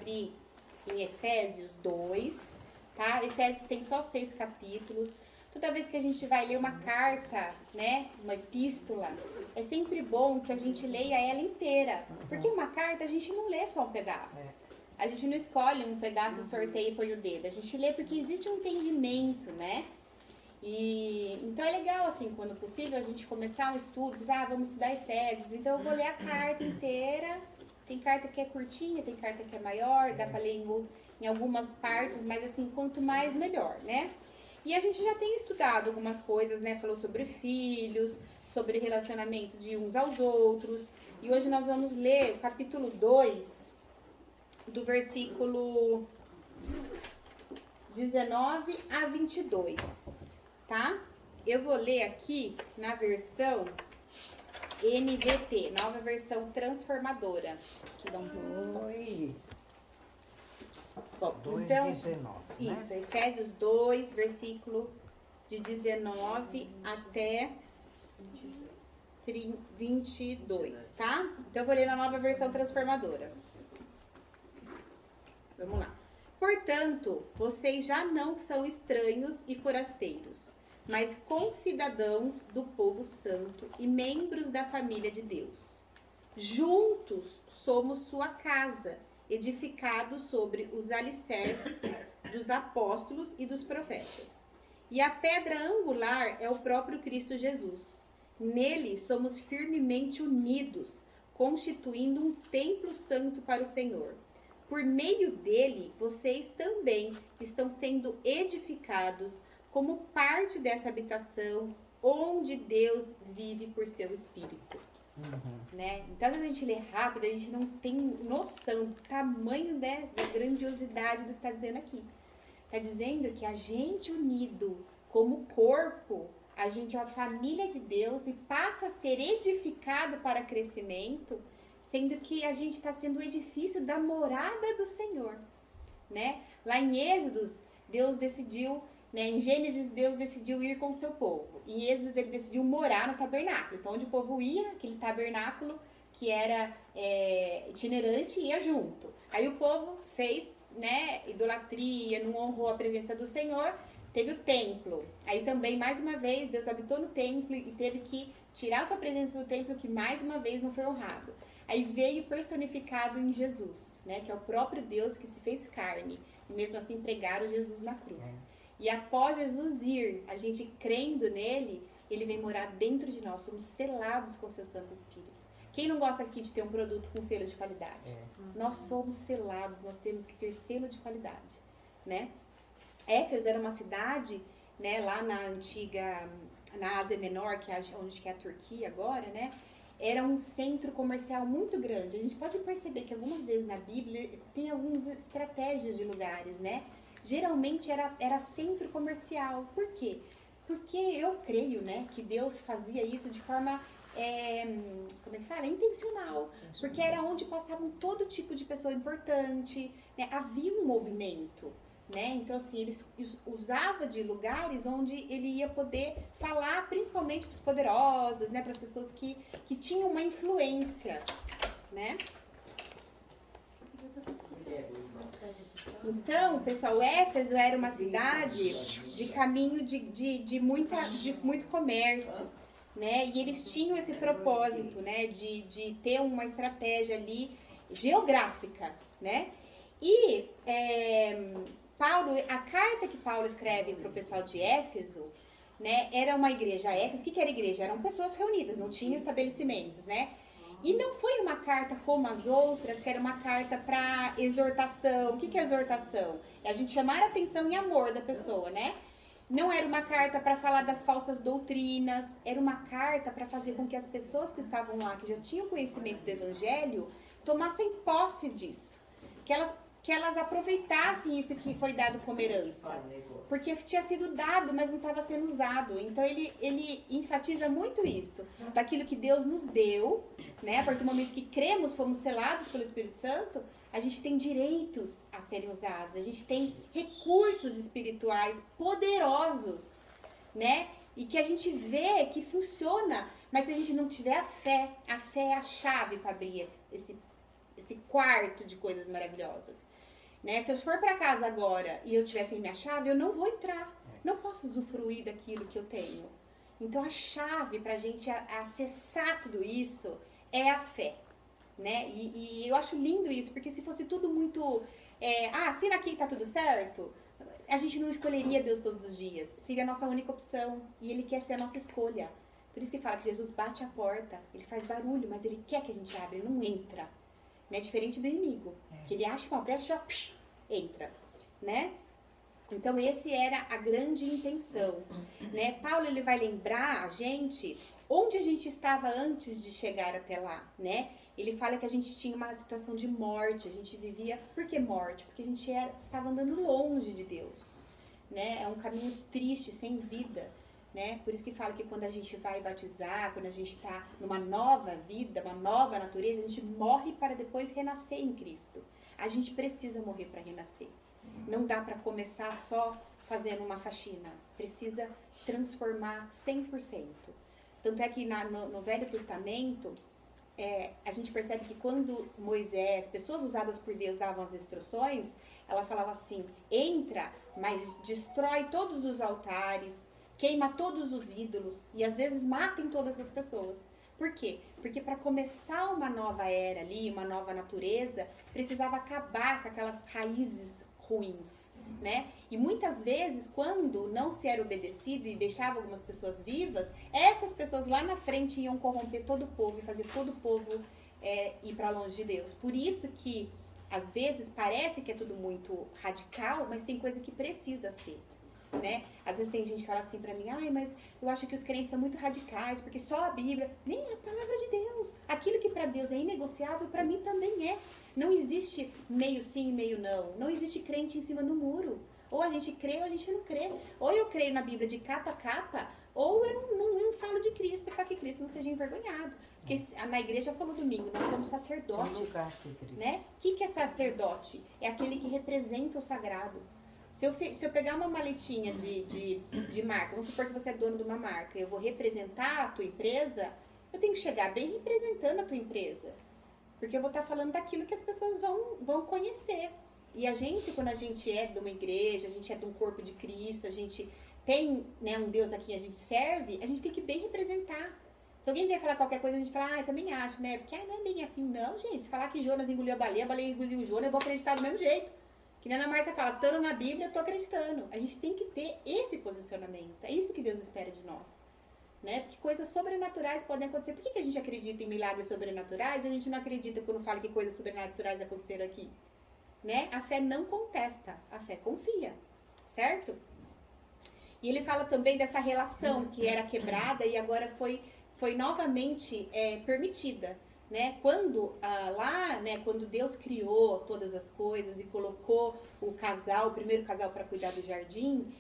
abrir em Efésios 2, tá? Efésios tem só 6 capítulos. Toda vez que a gente vai ler uma carta, né, uma epístola, é sempre bom que a gente leia ela inteira. Porque uma carta a gente não lê só um pedaço. A gente não escolhe um pedaço, sorteia e põe o dedo. A gente lê porque existe um entendimento, né? E então é legal, assim, quando possível, a gente começar um estudo, vamos estudar Efésios, então eu vou ler a carta inteira. Tem carta que é curtinha, tem carta que é maior, dá pra ler em algumas partes, mas assim, quanto mais melhor, né? E a gente já tem estudado algumas coisas, né? Falou sobre filhos, sobre relacionamento de uns aos outros. E hoje nós vamos ler o capítulo 2, do versículo 19 a 22, tá? Eu vou ler aqui na versão NVT, nova versão transformadora. Deixa eu dar um... Bom, 2, então, 19, isso, né? Efésios 2, versículo de 19 até 22, tá? Então, eu vou ler na nova versão transformadora. Vamos lá. Portanto, vocês já não são estranhos e forasteiros, mas concidadãos do povo santo e membros da família de Deus. Juntos somos sua casa, edificados sobre os alicerces dos apóstolos e dos profetas. E a pedra angular é o próprio Cristo Jesus. Nele somos firmemente unidos, constituindo um templo santo para o Senhor. Por meio dele, vocês também estão sendo edificados como parte dessa habitação, onde Deus vive por seu Espírito. Né? Então, às vezes a gente lê rápido, a gente não tem noção do tamanho, né, da grandiosidade do que está dizendo aqui. Está dizendo que a gente unido como corpo, a gente é a família de Deus e passa a ser edificado para crescimento, sendo que a gente está sendo o edifício da morada do Senhor, né? Lá em Êxodos, Deus decidiu, né? Em Gênesis, Deus decidiu ir com o seu povo. Em Êxodos, ele decidiu morar no tabernáculo. Então, onde o povo ia, aquele tabernáculo que era itinerante, ia junto. Aí o povo fez, né, idolatria, não honrou a presença do Senhor, teve o templo. Aí também, mais uma vez, Deus habitou no templo e teve que tirar sua presença do templo, que mais uma vez não foi honrado. Aí veio personificado em Jesus, né, que é o próprio Deus que se fez carne. E mesmo assim pregaram Jesus na cruz. E após Jesus ir, a gente crendo nele, ele vem morar dentro de nós. Somos selados com o seu Santo Espírito. Quem não gosta aqui de ter um produto com selo de qualidade? Nós somos selados, nós temos que ter selo de qualidade, né? Éfeso era uma cidade, né, lá na antiga, na Ásia Menor, que é onde que é a Turquia agora, né? Era um centro comercial muito grande. A gente pode perceber que algumas vezes na Bíblia tem algumas estratégias de lugares, né? Geralmente era centro comercial. Por quê? Porque eu creio, né, que Deus fazia isso de forma, como é que fala? Intencional. Porque era onde passavam todo tipo de pessoa importante, né? Havia um movimento. Né? Então, assim, eles usavam de lugares onde ele ia poder falar principalmente para os poderosos, né? Para as pessoas que tinham uma influência, né? Então, pessoal, Éfeso era uma cidade de caminho de muito comércio, né? E eles tinham esse propósito, né? De ter uma estratégia ali geográfica, né? E Paulo, a carta que Paulo escreve para o pessoal de Éfeso, né, era uma igreja. Éfeso, o que era igreja? Eram pessoas reunidas, não tinha estabelecimentos, né? E não foi uma carta como as outras, que era uma carta para exortação. O que é exortação? É a gente chamar a atenção e amor da pessoa, né? Não era uma carta para falar das falsas doutrinas, era uma carta para fazer com que as pessoas que estavam lá, que já tinham conhecimento do evangelho, tomassem posse disso. Que elas aproveitassem isso que foi dado como herança. Porque tinha sido dado, mas não estava sendo usado. Então, ele enfatiza muito isso. Daquilo que Deus nos deu, né? A partir do momento que cremos, fomos selados pelo Espírito Santo, a gente tem direitos a serem usados. A gente tem recursos espirituais poderosos, né? E que a gente vê que funciona. Mas se a gente não tiver a fé é a chave para abrir esse quarto de coisas maravilhosas. Né? Se eu for para casa agora e eu tiver sem minha chave, eu não vou entrar. Não posso usufruir daquilo que eu tenho. Então a chave para a gente acessar tudo isso é a fé. Né? E eu acho lindo isso, porque se fosse tudo muito... assina aqui e tá tudo certo, a gente não escolheria Deus todos os dias. Seria a nossa única opção. E Ele quer ser a nossa escolha. Por isso que fala que Jesus bate a porta. Ele faz barulho, mas Ele quer que a gente abra. Ele não entra. Né? Diferente do inimigo. Que ele acha uma brecha, entra. Né? Então, esse era a grande intenção. Né? Paulo, ele vai lembrar a gente onde a gente estava antes de chegar até lá. Né? Ele fala que a gente tinha uma situação de morte, a gente vivia... Por que morte? Porque a gente estava andando longe de Deus. Né? É um caminho triste, sem vida. Né? Por isso que fala que quando a gente vai batizar, quando a gente está numa nova vida, uma nova natureza, a gente morre para depois renascer em Cristo. A gente precisa morrer para renascer. Não dá para começar só fazendo uma faxina. Precisa transformar 100%. Tanto é que no Velho Testamento, a gente percebe que quando Moisés, pessoas usadas por Deus, davam as instruções, ela falava assim, entra, mas destrói todos os altares, queima todos os ídolos, e às vezes matem todas as pessoas. Por quê? Porque para começar uma nova era ali, uma nova natureza, precisava acabar com aquelas raízes ruins, né? E muitas vezes, quando não se era obedecido e deixava algumas pessoas vivas, essas pessoas lá na frente iam corromper todo o povo e fazer todo o povo ir para longe de Deus. Por isso que, às vezes, parece que é tudo muito radical, mas tem coisa que precisa ser. Né? Às vezes tem gente que fala assim pra mim, mas eu acho que os crentes são muito radicais, porque só a Bíblia, nem a palavra de Deus, aquilo que pra Deus é inegociável, pra mim também é. Não existe meio sim e meio não, não existe crente em cima do muro, ou a gente crê ou a gente não crê, ou eu creio na Bíblia de capa a capa, ou eu não falo de Cristo para que Cristo não seja envergonhado, porque na igreja falou domingo, nós somos sacerdotes, né? O que é sacerdote? É aquele que representa o sagrado. Se eu pegar uma maletinha de marca, vamos supor que você é dono de uma marca, eu vou representar a tua empresa, eu tenho que chegar bem representando a tua empresa. Porque eu vou estar falando daquilo que as pessoas vão conhecer. E a gente, quando a gente é de uma igreja, a gente é de um corpo de Cristo, a gente tem, né, um Deus a quem a gente serve, a gente tem que bem representar. Se alguém vier falar qualquer coisa, a gente fala, eu também acho, né? Porque não é bem assim, não, gente. Se falar que Jonas engoliu a baleia engoliu o Jonas, eu vou acreditar do mesmo jeito. Que nem a Ana Márcia fala, estando na Bíblia, eu tô acreditando. A gente tem que ter esse posicionamento. É isso que Deus espera de nós. Né? Porque coisas sobrenaturais podem acontecer. Por que a gente acredita em milagres sobrenaturais e a gente não acredita quando fala que coisas sobrenaturais aconteceram aqui? Né? A fé não contesta, a fé confia. Certo? E ele fala também dessa relação que era quebrada e agora foi novamente permitida. Né? Quando quando Deus criou todas as coisas e colocou o primeiro casal para cuidar do jardim,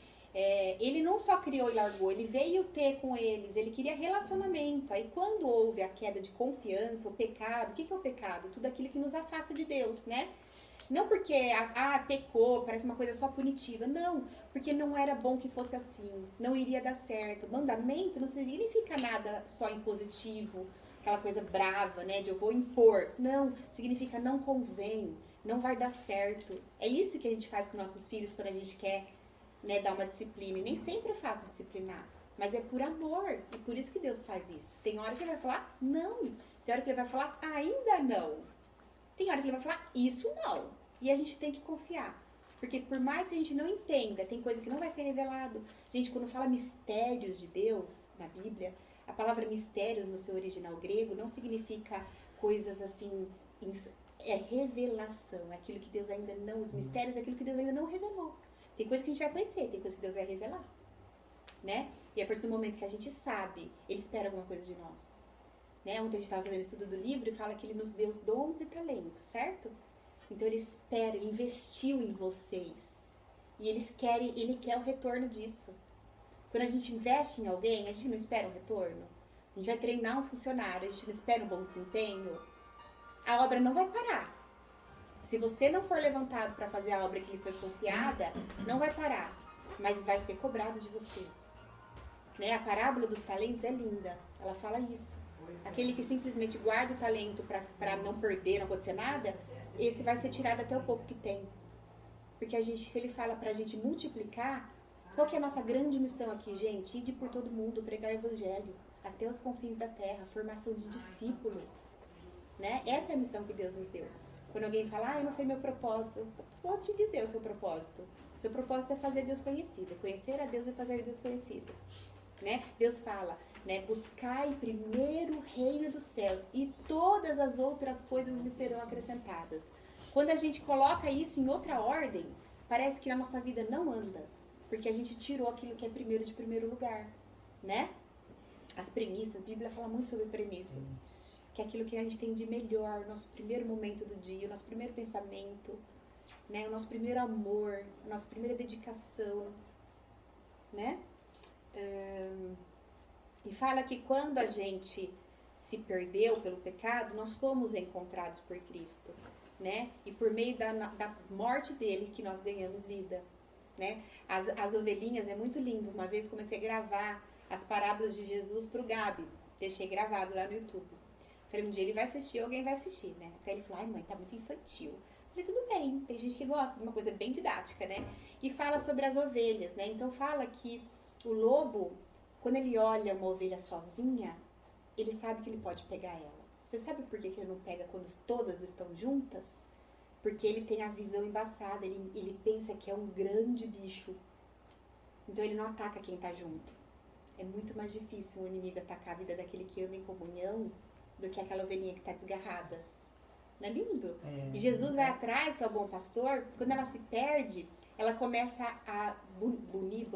ele não só criou e largou, ele veio ter com eles, ele queria relacionamento. Aí quando houve a queda de confiança, o pecado, o que é o pecado? Tudo aquilo que nos afasta de Deus, né? Não porque, pecou, parece uma coisa só punitiva. Não, porque não era bom que fosse assim. Não iria dar certo. Mandamento não significa nada só impositivo, aquela coisa brava, né, de eu vou impor. Não, significa não convém, não vai dar certo. É isso que a gente faz com nossos filhos quando a gente quer, né, dar uma disciplina. E nem sempre é fácil disciplinar, mas é por amor. E por isso que Deus faz isso. Tem hora que ele vai falar não, tem hora que ele vai falar ainda não. Tem hora que ele vai falar isso não. E a gente tem que confiar. Porque por mais que a gente não entenda, tem coisa que não vai ser revelado. Gente, quando fala mistérios de Deus na Bíblia, a palavra mistérios no seu original grego não significa coisas assim, é revelação, é aquilo que Deus ainda não, os mistérios é aquilo que Deus ainda não revelou. Tem coisa que a gente vai conhecer, tem coisa que Deus vai revelar, né? E a partir do momento que a gente sabe, Ele espera alguma coisa de nós. Né? Ontem a gente estava fazendo estudo do livro e fala que Ele nos deu os dons e talentos, certo? Então Ele espera, Ele investiu em vocês. E Ele quer o retorno disso. Quando a gente investe em alguém, a gente não espera um retorno. A gente vai treinar um funcionário, a gente não espera um bom desempenho. A obra não vai parar. Se você não for levantado para fazer a obra que lhe foi confiada, não vai parar. Mas vai ser cobrado de você. Né? A parábola dos talentos é linda. Ela fala isso. Aquele que simplesmente guarda o talento para não perder, não acontecer nada, esse vai ser tirado até o pouco que tem. Porque se ele fala pra gente multiplicar, qual que é a nossa grande missão aqui, gente? Ir por todo mundo, pregar o evangelho, até os confins da terra, formação de discípulo, né? Essa é a missão que Deus nos deu. Quando alguém fala, eu não sei meu propósito, eu vou te dizer o seu propósito. O seu propósito é fazer Deus conhecido. Conhecer a Deus e fazer Deus conhecido. Né? Deus fala, né? Buscai primeiro o reino dos céus e todas as outras coisas lhe serão acrescentadas. Quando a gente coloca isso em outra ordem, parece que a nossa vida não anda. Porque a gente tirou aquilo que é primeiro de primeiro lugar. Né? As premissas, a Bíblia fala muito sobre premissas. Que é aquilo que a gente tem de melhor, o nosso primeiro momento do dia, o nosso primeiro pensamento, né? O nosso primeiro amor, a nossa primeira dedicação, né? E fala que quando a gente se perdeu pelo pecado, nós fomos encontrados por Cristo, né? E por meio da morte dele que nós ganhamos vida, né? As ovelhinhas, é muito lindo. Uma vez comecei a gravar as parábolas de Jesus pro Gabi. Deixei gravado lá no YouTube. Falei, um dia ele vai assistir, alguém vai assistir, né? Até ele falou, ai mãe, tá muito infantil. Falei, tudo bem, tem gente que gosta de uma coisa bem didática, né? E fala sobre as ovelhas, né? Então fala que o lobo, quando ele olha uma ovelha sozinha, ele sabe que ele pode pegar ela. Você sabe por que ele não pega quando todas estão juntas? Porque ele tem a visão embaçada, ele pensa que é um grande bicho. Então ele não ataca quem tá junto. É muito mais difícil um inimigo atacar a vida daquele que anda em comunhão do que aquela ovelhinha que está desgarrada. Não é lindo? E Jesus vai atrás, que é o bom pastor, quando ela se perde, ela começa a bunir,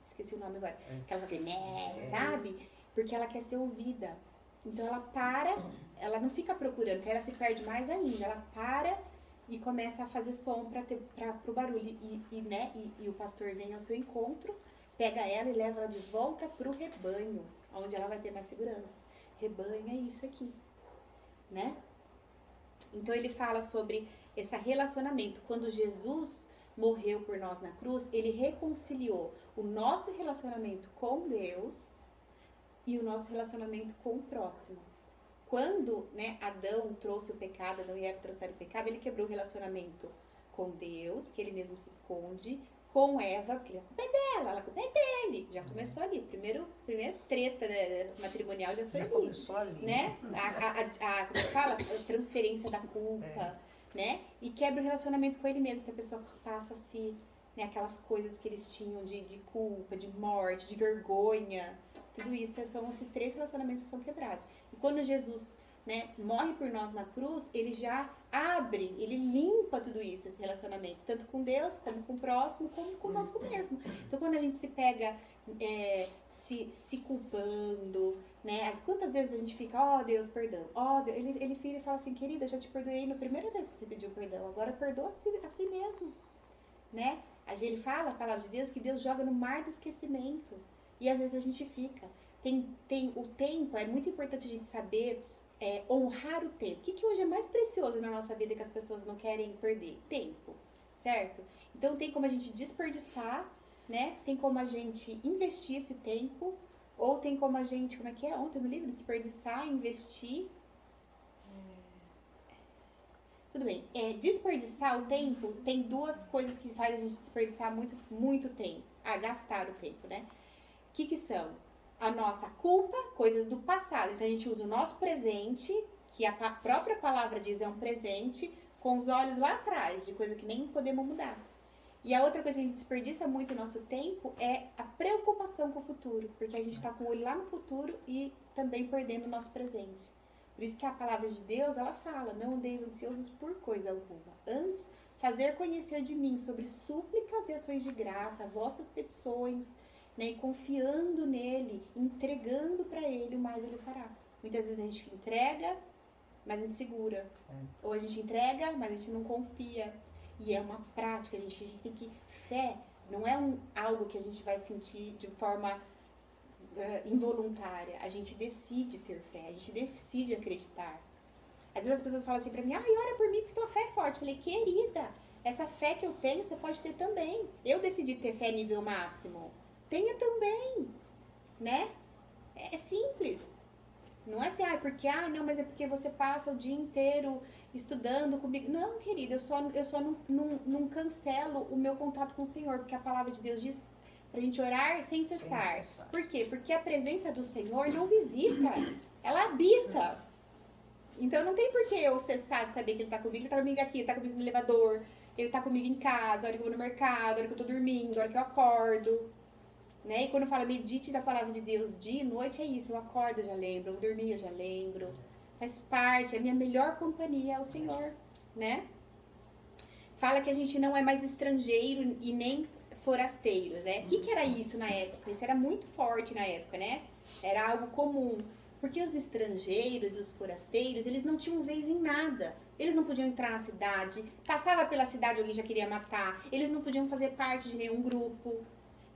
esqueci o nome agora, que ela fala né, sabe? Porque ela quer ser ouvida. Então ela para, ela não fica procurando, porque ela se perde mais ainda, ela para e começa a fazer som para o barulho. E o pastor vem ao seu encontro, pega ela e leva ela de volta para o rebanho, onde ela vai ter mais segurança. Rebanho é isso aqui, né? Então ele fala sobre esse relacionamento. Quando Jesus morreu por nós na cruz, ele reconciliou o nosso relacionamento com Deus e o nosso relacionamento com o próximo. Quando, né, Adão trouxe o pecado, Adão e Eva trouxeram o pecado, ele quebrou o relacionamento com Deus, porque ele mesmo se esconde, com Eva, porque a culpa é dela, a culpa é dele. Já começou ali. Primeira treta, né, matrimonial já foi ali. Começou ali. Né? Como é que fala? A transferência da culpa, né? E quebra o relacionamento com ele mesmo, que a pessoa passa a se... Né, aquelas coisas que eles tinham de culpa, de morte, de vergonha. Tudo isso são esses 3 relacionamentos que são quebrados. E quando Jesus, né, morre por nós na cruz, ele já abre, ele limpa tudo isso, esse relacionamento, tanto com Deus, como com o próximo, como conosco mesmo. Então, quando a gente se pega se culpando, né, quantas vezes a gente fica, ó Deus, perdão, ó Deus, ele vira e fala assim, querida, eu já te perdoei na primeira vez que você pediu perdão, agora perdoa a si mesmo, né? Ele fala, a palavra de Deus, que Deus joga no mar do esquecimento, e às vezes a gente fica. Tem o tempo, é muito importante a gente saber honrar o tempo. O que hoje é mais precioso na nossa vida que as pessoas não querem perder? Tempo, certo? Então tem como a gente desperdiçar, né? Tem como a gente investir esse tempo, ou tem como a gente, como é que é? Ontem no livro, desperdiçar, investir. Tudo bem. Desperdiçar o tempo, tem 2 coisas que faz a gente desperdiçar muito, muito tempo. Gastar o tempo, né? O que são? A nossa culpa, coisas do passado. Então a gente usa o nosso presente, que a própria palavra diz é um presente, com os olhos lá atrás, de coisa que nem podemos mudar. E a outra coisa que a gente desperdiça muito o nosso tempo é a preocupação com o futuro, porque a gente está com o olho lá no futuro e também perdendo o nosso presente. Por isso que a palavra de Deus, ela fala, não andeis ansiosos por coisa alguma. Antes, fazer conhecer de mim sobre súplicas e ações de graça, vossas petições, né, e confiando nele, entregando para ele, o mais ele fará. Muitas vezes a gente entrega, mas a gente segura. Ou a gente entrega, mas a gente não confia. E é uma prática, a gente tem que... Fé não é algo que a gente vai sentir de forma involuntária. A gente decide ter fé, a gente decide acreditar. Às vezes as pessoas falam assim pra mim, ora por mim porque tua fé é forte. Eu falei, querida, essa fé que eu tenho, você pode ter também. Eu decidi ter fé nível máximo. Tenha também, né? É simples. Não é assim, porque, não, mas é porque você passa o dia inteiro estudando comigo. Não, querida, eu só não cancelo o meu contato com o Senhor, porque a palavra de Deus diz pra gente orar sem cessar. Por quê? Porque a presença do Senhor não visita, ela habita. Então não tem por que eu cessar de saber que ele tá comigo. Ele tá comigo aqui, ele tá comigo no elevador, ele tá comigo em casa, a hora que eu vou no mercado, a hora que eu tô dormindo, a hora que eu acordo. Né? E quando fala medite da palavra de Deus dia e noite, é isso. Eu acordo, eu já lembro, eu dormi, eu já lembro. Faz parte, a minha melhor companhia é o Senhor, né? Fala que a gente não é mais estrangeiro e nem forasteiro, né? O que era isso na época? Isso era muito forte na época, né? Era algo comum. Porque os estrangeiros e os forasteiros, eles não tinham vez em nada. Eles não podiam entrar na cidade. Passava pela cidade, alguém já queria matar. Eles não podiam fazer parte de nenhum grupo.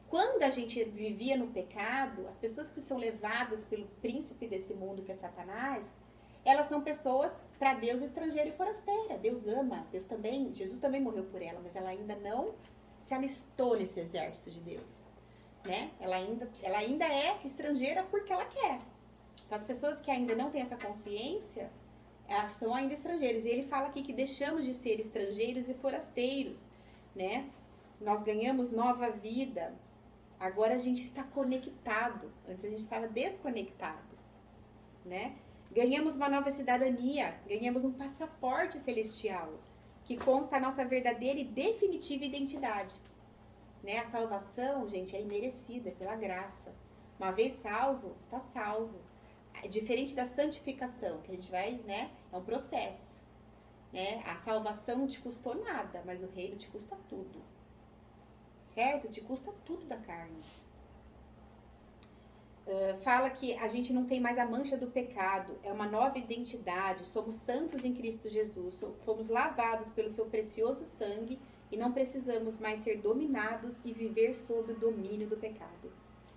Quando a gente vivia no pecado, as pessoas que são levadas pelo príncipe desse mundo, que é Satanás, elas são pessoas, para Deus, estrangeira e forasteira. Deus ama, Deus também, Jesus também morreu por ela, mas ela ainda não se alistou nesse exército de Deus, né? Ela ainda é estrangeira porque ela quer. Então, as pessoas que ainda não têm essa consciência, elas são ainda estrangeiras. E ele fala aqui que deixamos de ser estrangeiros e forasteiros, né? Nós ganhamos nova vida. Agora a gente está conectado. Antes a gente estava desconectado, né? Ganhamos uma nova cidadania, ganhamos um passaporte celestial, que consta a nossa verdadeira e definitiva identidade. Né? A salvação, gente, é imerecida, é pela graça. Uma vez salvo, tá salvo. É diferente da santificação, que a gente vai, né? É um processo. Né? A salvação não te custou nada, mas o reino te custa tudo. Certo? Te custa tudo da carne. Fala que a gente não tem mais a mancha do pecado, é uma nova identidade, somos santos em Cristo Jesus, fomos lavados pelo seu precioso sangue e não precisamos mais ser dominados e viver sob o domínio do pecado.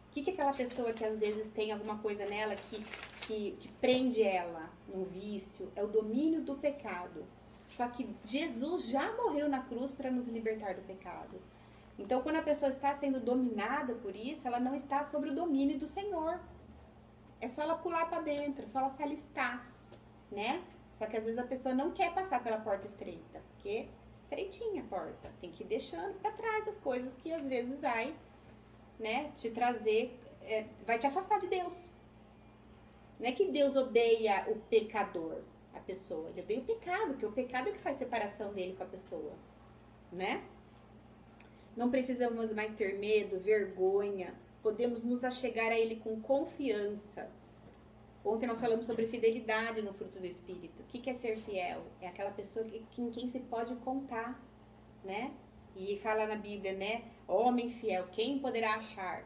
O que é aquela pessoa que às vezes tem alguma coisa nela que prende ela num vício? É o domínio do pecado. Só que Jesus já morreu na cruz para nos libertar do pecado. Então, quando a pessoa está sendo dominada por isso, ela não está sobre o domínio do Senhor. É só ela pular para dentro, é só ela se alistar, né? Só que às vezes a pessoa não quer passar pela porta estreita, porque estreitinha a porta. Tem que ir deixando para trás as coisas que às vezes vai, né, te trazer, vai te afastar de Deus. Não é que Deus odeia o pecador, a pessoa. Ele odeia o pecado, porque o pecado é que faz separação dele com a pessoa, né? Não precisamos mais ter medo, vergonha. Podemos nos achegar a Ele com confiança. Ontem nós falamos sobre fidelidade no fruto do Espírito. O que é ser fiel? É aquela pessoa em quem se pode contar, né? E fala na Bíblia, né? Homem fiel, quem poderá achar?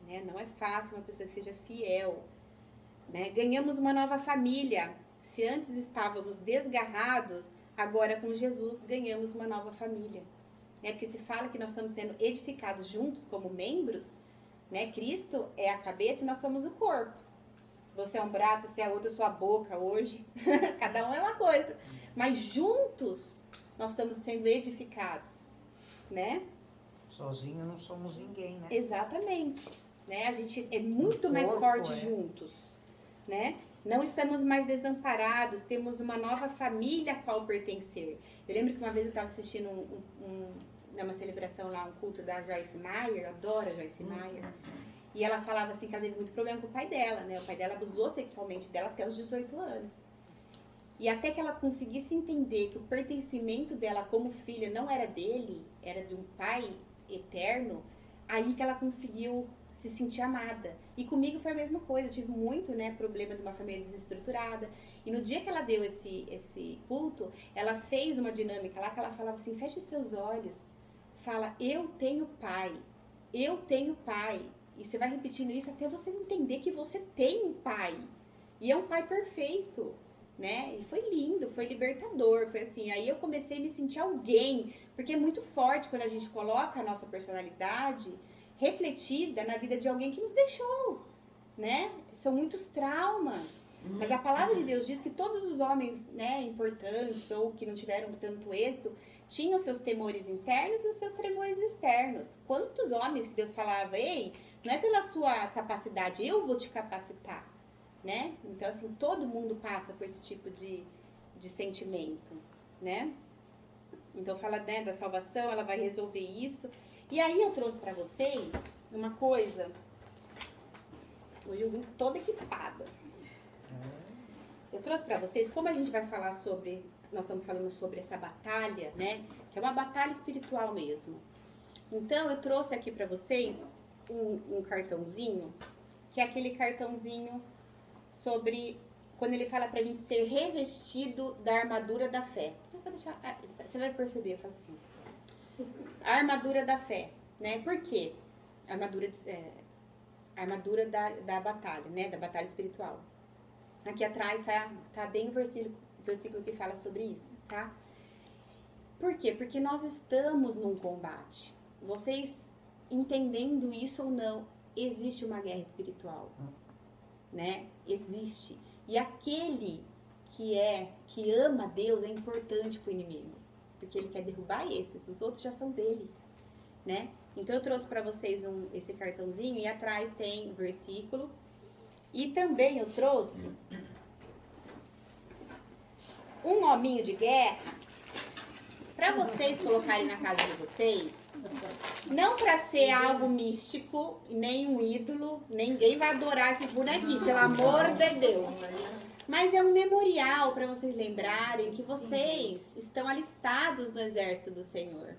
Né? Não é fácil uma pessoa que seja fiel. Né? Ganhamos uma nova família. Se antes estávamos desgarrados, agora com Jesus ganhamos uma nova família. Porque se fala que nós estamos sendo edificados juntos como membros, né? Cristo é a cabeça e nós somos o corpo. Você é um braço, você é outro, eu sou a boca hoje. Cada um é uma coisa. Mas juntos nós estamos sendo edificados, né? Sozinho não somos ninguém, né? Exatamente. Né? A gente é muito mais forte juntos, né? Não estamos mais desamparados, temos uma nova família a qual pertencer. Eu lembro que uma vez eu estava assistindo uma celebração lá, um culto da Joyce Meyer, eu adoro a Joyce Meyer, e ela falava assim que ela teve muito problema com o pai dela, né? O pai dela abusou sexualmente dela até os 18 anos. E até que ela conseguisse entender que o pertencimento dela como filha não era dele, era de um pai eterno, aí que ela conseguiu se sentir amada. E comigo foi a mesma coisa, eu tive muito, né, problema de uma família desestruturada. E no dia que ela deu esse culto, ela fez uma dinâmica lá que ela falava assim, feche os seus olhos, fala, eu tenho pai. E você vai repetindo isso até você entender que você tem um pai. E é um pai perfeito, né? E foi lindo, foi libertador, foi assim. Aí eu comecei a me sentir alguém, porque é muito forte quando a gente coloca a nossa personalidade refletida na vida de alguém que nos deixou, né? São muitos traumas. Mas a palavra de Deus diz que todos os homens, né, importantes ou que não tiveram tanto êxito, tinham seus temores internos e os seus temores externos. Quantos homens que Deus falava, ei, não é pela sua capacidade, eu vou te capacitar, né? Então, assim, todo mundo passa por esse tipo de sentimento, né? Então, fala, né, da salvação, ela vai resolver isso. E aí, eu trouxe pra vocês uma coisa. Hoje eu vim toda equipada. Eu trouxe pra vocês, como a gente vai falar sobre... Nós estamos falando sobre essa batalha, né? Que é uma batalha espiritual mesmo. Então, eu trouxe aqui pra vocês um cartãozinho, que é aquele cartãozinho sobre quando ele fala pra gente ser revestido da armadura da fé. Eu vou deixar, você vai perceber, eu faço assim. A armadura da fé, né? Por quê? A armadura da batalha, né? Da batalha espiritual. Aqui atrás tá bem o versículo que fala sobre isso, tá? Por quê? Porque nós estamos num combate. Vocês entendendo isso ou não, existe uma guerra espiritual, né? Existe. E aquele que ama Deus é importante pro inimigo, porque ele quer derrubar esses, os outros já são dele, né? Então eu trouxe para vocês esse cartãozinho e atrás tem versículo. E também eu trouxe um nominho de guerra para vocês colocarem na casa de vocês. Não para ser algo místico, nem um ídolo, ninguém vai adorar esses bonequinhos, pelo amor de Deus. Mas é um memorial para vocês lembrarem que vocês estão alistados no exército do Senhor.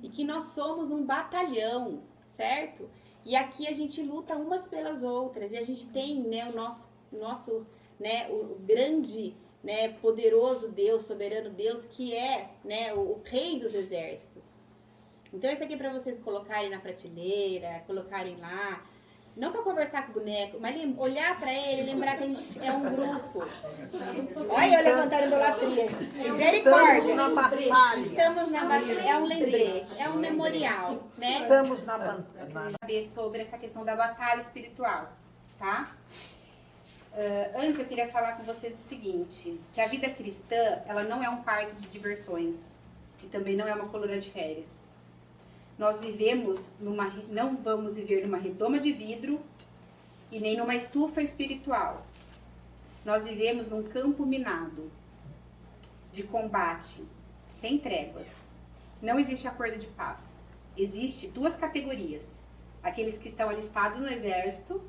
E que nós somos um batalhão, certo? E aqui a gente luta umas pelas outras. E a gente tem, né, o nosso né, o grande, né, poderoso Deus, soberano Deus, que é, né, o rei dos exércitos. Então, isso aqui é para vocês colocarem na prateleira, colocarem lá. Não para conversar com o boneco, mas olhar para ele e lembrar que a gente é um grupo. Olha eu levantando idolatria. Misericórdia. Estamos na batalha. Estamos na batalha. É um lembrete, é um memorial, né? Estamos na batalha. Saber sobre essa questão da batalha espiritual, tá? Antes eu queria falar com vocês o seguinte, que a vida cristã, ela não é um parque de diversões e também não é uma coluna de férias. Nós não vamos viver numa redoma de vidro e nem numa estufa espiritual. Nós vivemos num campo minado, de combate, sem tréguas. Não existe acordo de paz. Existem duas categorias. Aqueles que estão alistados no exército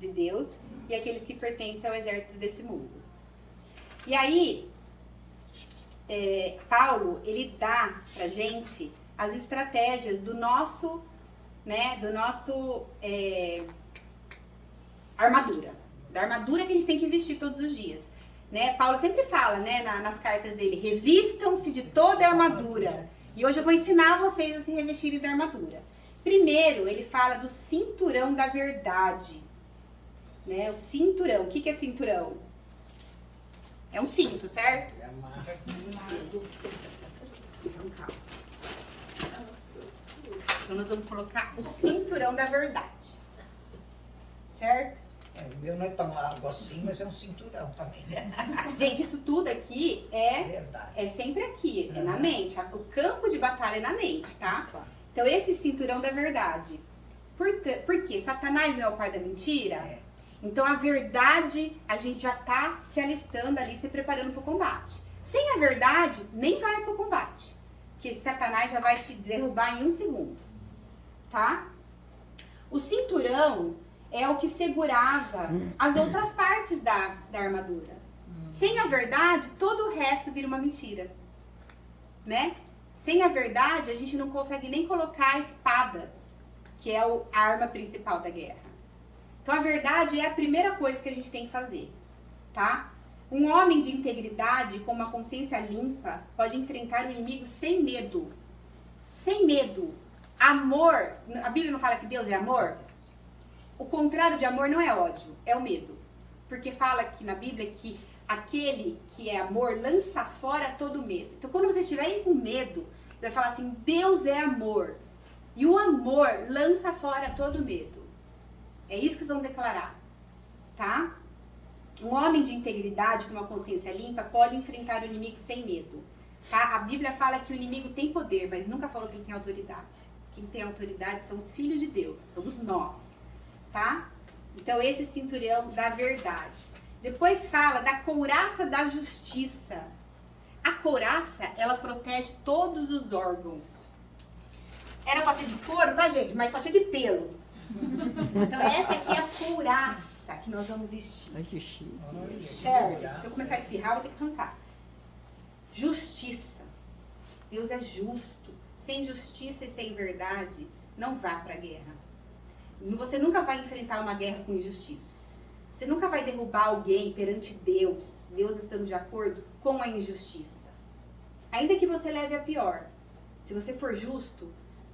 de Deus e aqueles que pertencem ao exército desse mundo. E aí, Paulo, ele dá pra gente as estratégias do nosso armadura. Da armadura que a gente tem que vestir todos os dias. Né? Paulo sempre fala, né, nas cartas dele, revistam-se de toda a armadura. E hoje eu vou ensinar vocês a se revestirem da armadura. Primeiro, ele fala do cinturão da verdade. Né? O cinturão. O que é cinturão? É um cinto, certo? Então, calma. Então, nós vamos colocar o cinturão da verdade. Certo? O meu não é tão largo assim, mas é um cinturão também. Gente, isso tudo aqui é sempre aqui, é na mente. O campo de batalha é na mente, tá? Então, esse cinturão da verdade. Por quê? Satanás não é o pai da mentira? Então, a verdade, a gente já tá se alistando ali, se preparando para o combate. Sem a verdade, nem vai para o combate. Porque Satanás já vai te derrubar em 1 segundo. Tá? O cinturão é o que segurava as outras partes da armadura. Sem a verdade, todo o resto vira uma mentira. Né? Sem a verdade, a gente não consegue nem colocar a espada, que é a arma principal da guerra. Então, a verdade é a primeira coisa que a gente tem que fazer. Tá? Um homem de integridade, com uma consciência limpa, pode enfrentar o inimigo sem medo. Sem medo. Amor, a Bíblia não fala que Deus é amor? O contrário de amor não é ódio, é o medo. Porque fala aqui na Bíblia que aquele que é amor lança fora todo medo. Então, quando vocês estiverem com medo, você vai falar assim, Deus é amor. E o amor lança fora todo medo. É isso que vocês vão declarar, tá? Um homem de integridade, com uma consciência limpa, pode enfrentar o inimigo sem medo, tá? A Bíblia fala que o inimigo tem poder, mas nunca falou que ele tem autoridade. Quem tem autoridade são os filhos de Deus, somos nós, tá? Então, esse cinturão da verdade. Depois fala da couraça da justiça. A couraça, ela protege todos os órgãos. Era pra ser de couro, tá, gente? Mas só tinha de pelo. Então essa aqui é a couraça que nós vamos vestir. Olha, Certo? Se eu começar a espirrar, eu vou ter que arrancar. Justiça. Deus é justo. Sem justiça e sem verdade, não vá para a guerra. Você nunca vai enfrentar uma guerra com injustiça. Você nunca vai derrubar alguém perante Deus, Deus estando de acordo com a injustiça. Ainda que você leve a pior. Se você for justo,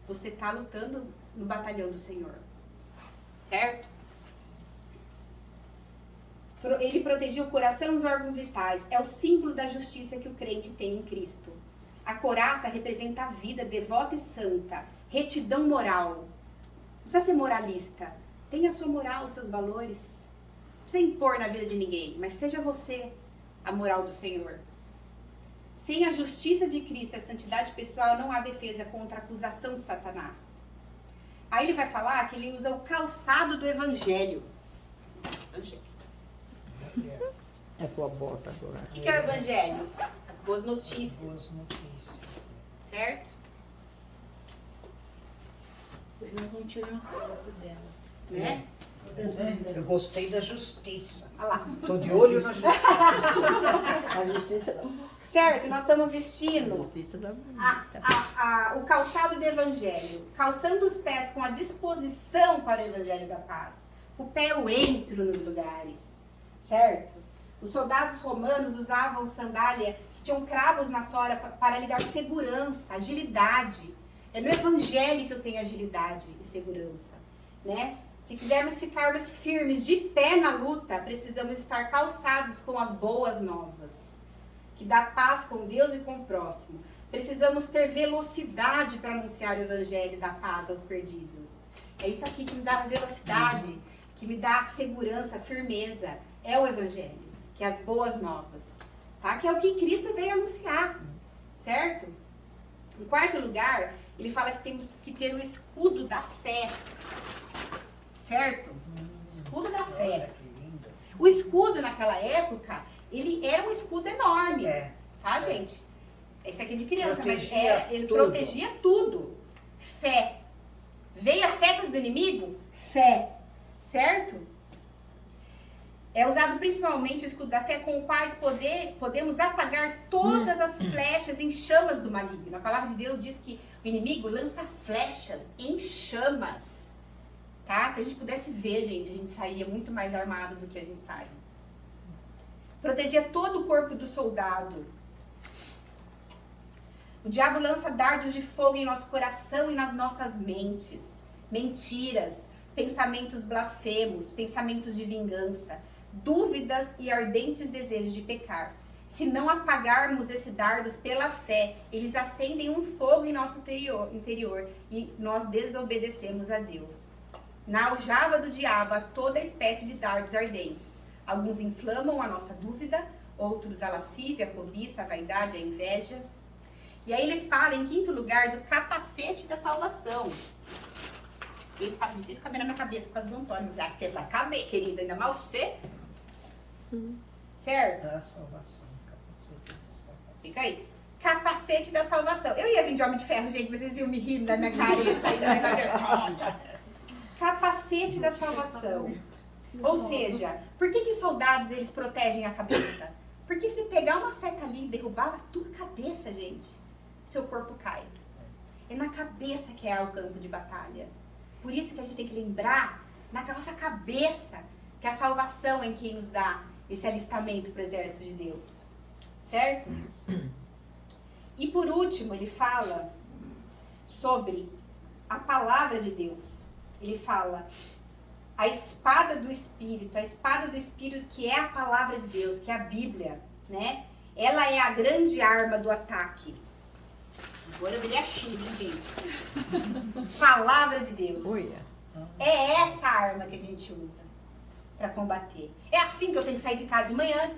você está lutando no batalhão do Senhor. Certo? Ele protegia o coração e os órgãos vitais. É o símbolo da justiça que o crente tem em Cristo. A couraça representa a vida devota e santa, retidão moral. Não precisa ser moralista. Tenha a sua moral, os seus valores. Não precisa impor na vida de ninguém, mas seja você a moral do Senhor. Sem a justiça de Cristo e a santidade pessoal, não há defesa contra a acusação de Satanás. Aí ele vai falar que ele usa o calçado do Evangelho. É tua bota agora. O que é o Evangelho? As boas notícias. Boas notícias. Certo? Nós vamos tirar uma foto dela. Né? Eu gostei da justiça. Olha lá. Tô de olho na justiça. A justiça da Certo? Nós estamos vestindo justiça da o calçado do Evangelho. Calçando os pés com a disposição para o Evangelho da paz. O pé eu entro nos lugares. Certo? Os soldados romanos usavam sandália que tinham cravos na sola para lhe dar segurança, agilidade. É no Evangelho que eu tenho agilidade e segurança, né? Se quisermos ficarmos firmes de pé na luta, precisamos estar calçados com as boas novas, que dá paz com Deus e com o próximo. Precisamos ter velocidade para anunciar o Evangelho da paz aos perdidos. É isso aqui que me dá velocidade, que me dá segurança, firmeza. É o Evangelho, que é as boas novas, tá? Que é o que Cristo veio anunciar, certo? Em quarto lugar, ele fala que temos que ter o escudo da fé, certo? Escudo da fé. Olha que lindo. O escudo naquela época, ele era um escudo enorme, É. tá, gente? Esse aqui é de criança, Protegia mas ele tudo. protegia tudo. Fé. Veio as setas do inimigo? Fé. Certo? É usado principalmente o escudo da fé, com o quais podemos apagar todas as flechas em chamas do maligno. A palavra de Deus diz que o inimigo lança flechas em chamas. Tá? Se a gente pudesse ver, gente, a gente sairia muito mais armado do que a gente sai. Protegia todo o corpo do soldado. O diabo lança dardos de fogo em nosso coração e nas nossas mentes. Mentiras, pensamentos blasfemos, pensamentos de vingança, dúvidas e ardentes desejos de pecar. Se não apagarmos esses dardos pela fé, eles acendem um fogo em nosso interior e nós desobedecemos a Deus. Na aljava do diabo há toda espécie de dardos ardentes. Alguns inflamam a nossa dúvida, outros a lascívia, a cobiça, a vaidade, a inveja. E aí ele fala, em quinto lugar, do capacete da salvação. Isso estava difícil caber na minha cabeça por causa do Antônio. Já que você vai caber, querida, ainda mal você. Certo? Da salvação. Capacete da salvação. Fica aí. Capacete da salvação. Eu ia vir de Homem de Ferro, gente, mas vocês iam me rir da minha cara e sair da minha Capacete da salvação. Ou seja, por que os soldados eles protegem a cabeça? Porque se pegar uma seta ali e derrubar a tua cabeça, gente, seu corpo cai. É na cabeça que é o campo de batalha. Por isso que a gente tem que lembrar na nossa cabeça que a salvação é quem nos dá esse alistamento para o exército de Deus. Certo? E por último, ele fala sobre a palavra de Deus. Ele fala a espada do Espírito que é a palavra de Deus, que é a Bíblia, né? Ela é a grande arma do ataque. Agora eu virei a Chile, hein, gente? Palavra de Deus. É essa arma que a gente usa para combater. É assim que eu tenho que sair de casa de manhã.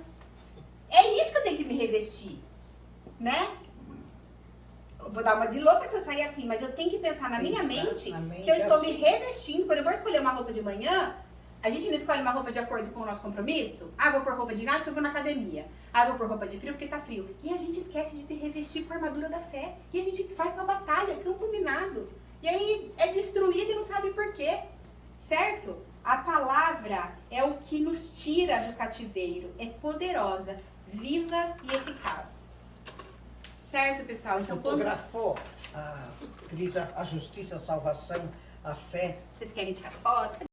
É isso que eu tenho que me revestir, né? Eu vou dar uma de louca se eu sair assim, mas eu tenho que pensar na minha mente que eu estou me revestindo. Quando eu vou escolher uma roupa de manhã, A gente não escolhe uma roupa de acordo com o nosso compromisso? Ah, vou pôr roupa de ginástica, eu vou na academia. Ah, vou pôr roupa de frio porque tá frio. E a gente esquece de se revestir com a armadura da fé. E a gente vai pra batalha, campo minado. E aí é destruído e não sabe por quê. Certo? A palavra é o que nos tira do cativeiro. É poderosa, viva e eficaz. Certo, pessoal? Então, quando Fotografou, que diz a justiça, a salvação, a fé. vocês querem tirar fotos,